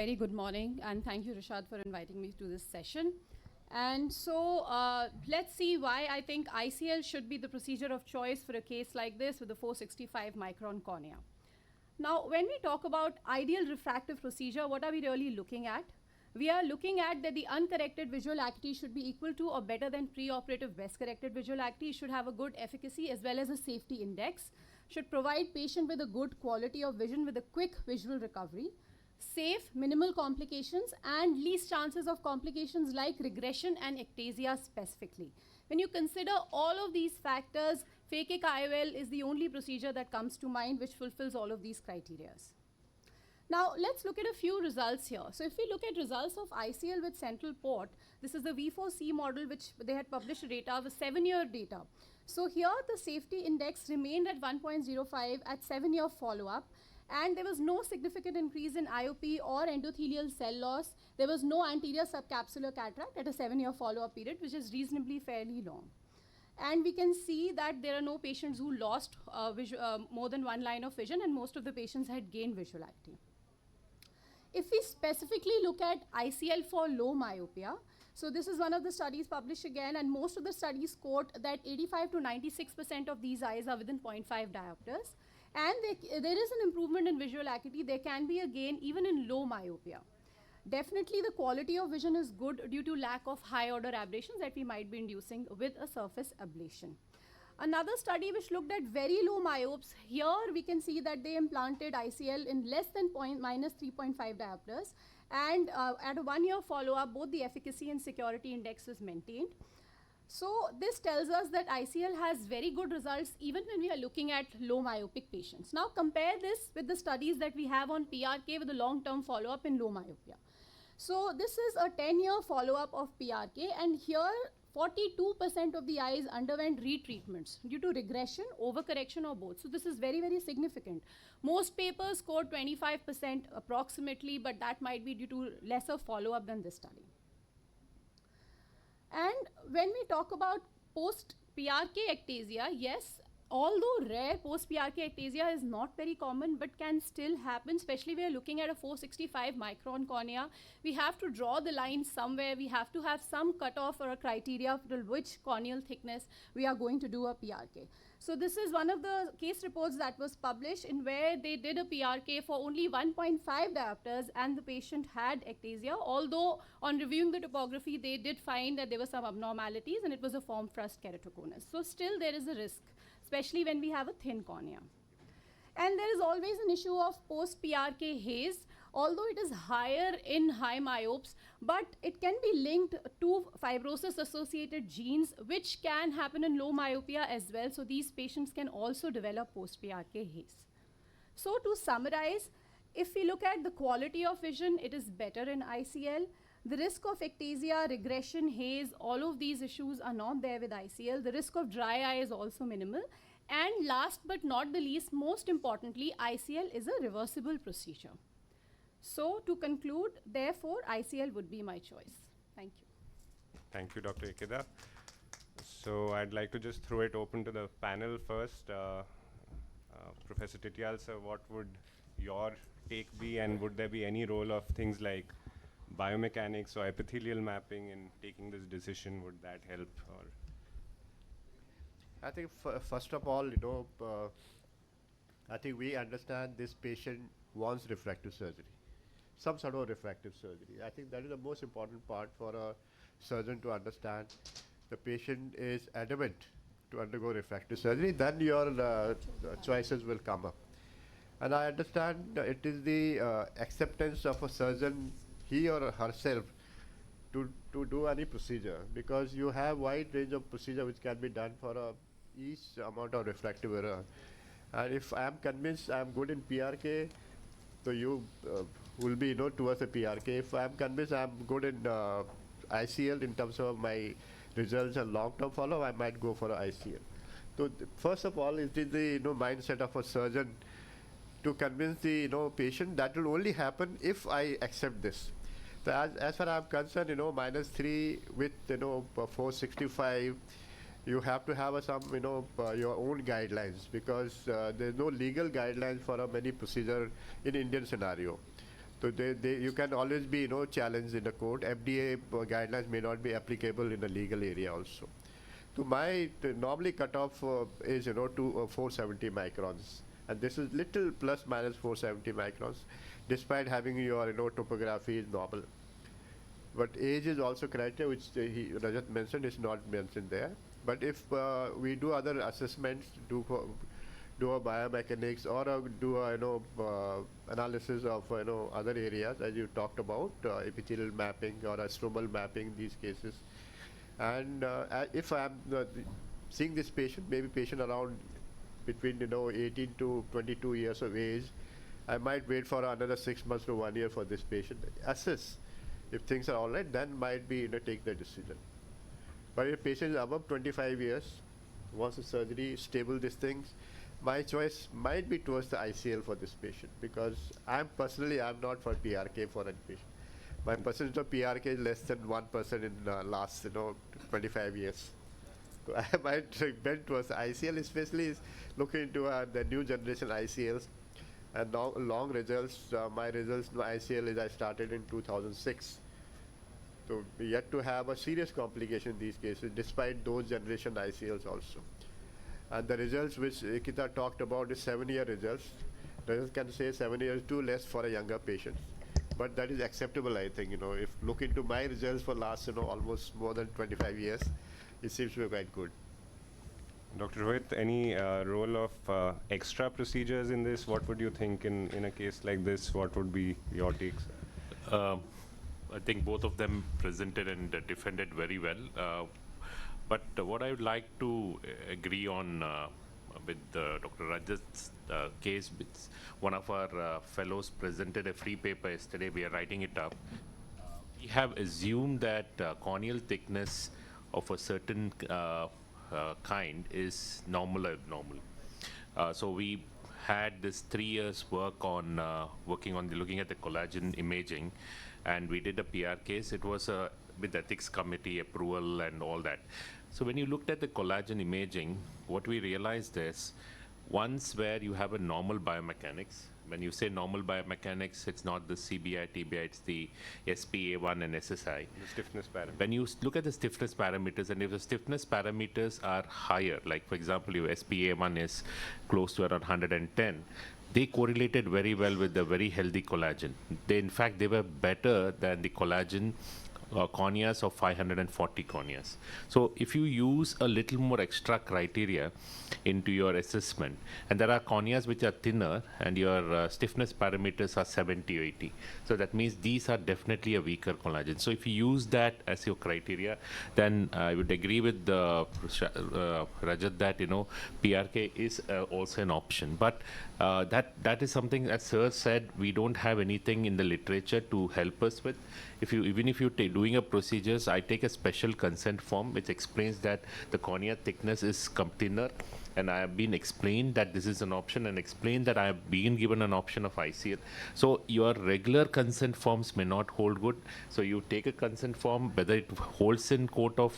Very good morning, and thank you, Rishad, for inviting me to this session. And so let's see why I think ICL should be the procedure of choice for a case like this with a 465 micron cornea. Now, when we talk about ideal refractive procedure, what are we really looking at? We are looking at that the uncorrected visual acuity should be equal to or better than preoperative best corrected visual acuity, should have a good efficacy as well as a safety index, should provide patient with a good quality of vision with a quick visual recovery, safe, minimal complications, and least chances of complications like regression and ectasia specifically. When you consider all of these factors, phakic IOL is the only procedure that comes to mind which fulfills all of these criteria. Now, let's look at a few results here. So if we look at results of ICL with central port, this is the V4C model which they had published data with 7-year data. So here the safety index remained at 1.05 at 7-year follow-up, and there was no significant increase in IOP or endothelial cell loss. There was no anterior subcapsular cataract at a 7-year follow-up period, which is reasonably fairly long. And we can see that there are no patients who lost more than one line of vision, and most of the patients had gained visual acuity. If we specifically look at ICL for low myopia, so this is one of the studies published again, and most of the studies quote that 85 to 96% of these eyes are within 0.5 diopters. And there is an improvement in visual acuity. There can be a gain even in low myopia. Definitely the quality of vision is good due to lack of high order aberrations that we might be inducing with a surface ablation. Another study which looked at very low myopes, here we can see that they implanted ICL in less than minus 3.5 diopters, and at a 1-year follow-up, both the efficacy and security index was maintained. So this tells us that ICL has very good results even when we are looking at low myopic patients. Now compare this with the studies that we have on PRK with a long-term follow-up in low myopia. So this is a 10-year follow-up of PRK, and here 42% of the eyes underwent retreatments due to regression, overcorrection, or both. So this is very, very significant. Most papers scored 25% approximately, but that might be due to lesser follow-up than this study. And when we talk about post-PRK ectasia, yes, although rare, post-PRK ectasia is not very common, but can still happen, especially when we are looking at a 465 micron cornea. We have to draw the line somewhere. We have to have some cutoff or a criteria for which corneal thickness we are going to do a PRK. So this is one of the case reports that was published in where they did a PRK for only 1.5 diopters and the patient had ectasia, although on reviewing the topography, they did find that there were some abnormalities and it was a form thrust keratoconus. So still there is a risk, especially when we have a thin cornea. And there is always an issue of post-PRK haze, although it is higher in high myopes, but it can be linked to fibrosis-associated genes, which can happen in low myopia as well. So these patients can also develop post-PRK haze. So to summarize, if we look at the quality of vision, it is better in ICL. The risk of ectasia, regression, haze, all of these issues are not there with ICL. The risk of dry eye is also minimal. And last but not the least, most importantly, ICL is a reversible procedure. So to conclude, therefore, ICL would be my choice. Thank you. Thank you, Dr. IKEDA. So I'd like to just throw it open to the panel first. Professor Titial, sir, what would your take be, and would there be any role of things like biomechanics or epithelial mapping in taking this decision? Would that help? Or I think first of all, I think we understand this patient wants refractive surgery, some sort of refractive surgery. I think that is the most important part for a surgeon to understand. The patient is adamant to undergo refractive surgery, then your choices will come up. And I understand it is the acceptance of a surgeon, he or herself, to do any procedure, because you have wide range of procedure which can be done for each amount of refractive error. And if I am convinced I am good in PRK, so you will be towards a PRK. If I am convinced I am good in ICL in terms of my results and long-term follow, I might go for a ICL. So first of all, it is the mindset of a surgeon to convince the patient. That will only happen if I accept this. So as far as I am concerned, -3 with 465, you have to have some your own guidelines, because there is no legal guidelines for many procedure in Indian scenario. So you can always be, challenged in the court. FDA guidelines may not be applicable in the legal area also. So normally cutoff is, to 470 microns. And this is little plus minus 470 microns, despite having your, topography is normal. But age is also criteria, which Rajat mentioned, is not mentioned there. But if we do other assessments, do a biomechanics or do a analysis of other areas as you talked about, epithelial mapping or a stromal mapping in these cases, and if I am seeing this patient, maybe patient around between 18 to 22 years of age, I might wait for another 6 months to 1 year for this patient, assess if things are all right, then might be take the decision. But if patient is above 25 years, wants a surgery, stable these things, my choice might be towards the ICL for this patient, because I'm not for PRK for any patient. My percentage of PRK is less than 1% in last 25 years. So I might bend towards the ICL, especially is looking into the new generation ICLs and long results. My results in ICL is I started in 2006. So yet to have a serious complication in these cases, despite those generation ICLs also. And the results which IKEDA talked about is 7-year results. Results can say 7 years too less for a younger patient. But that is acceptable, I think. If look into my results for last, almost more than 25 years, it seems to be quite good. Dr. Rohit, any role of extra procedures in this? What would you think in a case like this? What would be your takes? I think both of them presented and defended very well. But what I would like to agree on with Dr. Rajat's case, one of our fellows presented a free paper yesterday. We are writing it up. We have assumed that corneal thickness of a certain kind is normal or abnormal. So we had this 3 years work on looking at the collagen imaging, and we did a PR case. It was with ethics committee approval and all that. So when you looked at the collagen imaging, what we realized is, once where you have a normal biomechanics, when you say normal biomechanics, it's not the CBI, TBI, it's the SPA1 and SSI. The stiffness parameter. When you look at the stiffness parameters, and if the stiffness parameters are higher, like for example, your SPA1 is close to around 110, they correlated very well with the very healthy collagen. In fact, they were better than the collagen corneas of 540 corneas. So if you use a little more extra criteria into your assessment, and there are corneas which are thinner and your stiffness parameters are 70 or 80, so that means these are definitely a weaker collagen. So if you use that as your criteria, then I would agree with Rajat that PRK is also an option. But that is something, as Sir said, we don't have anything in the literature to help us with. Even if you're doing a procedures, I take a special consent form which explains that the cornea thickness is thinner, and I have been explained that this is an option, and explained that I have been given an option of ICL. So your regular consent forms may not hold good. So you take a consent form, whether it holds in court of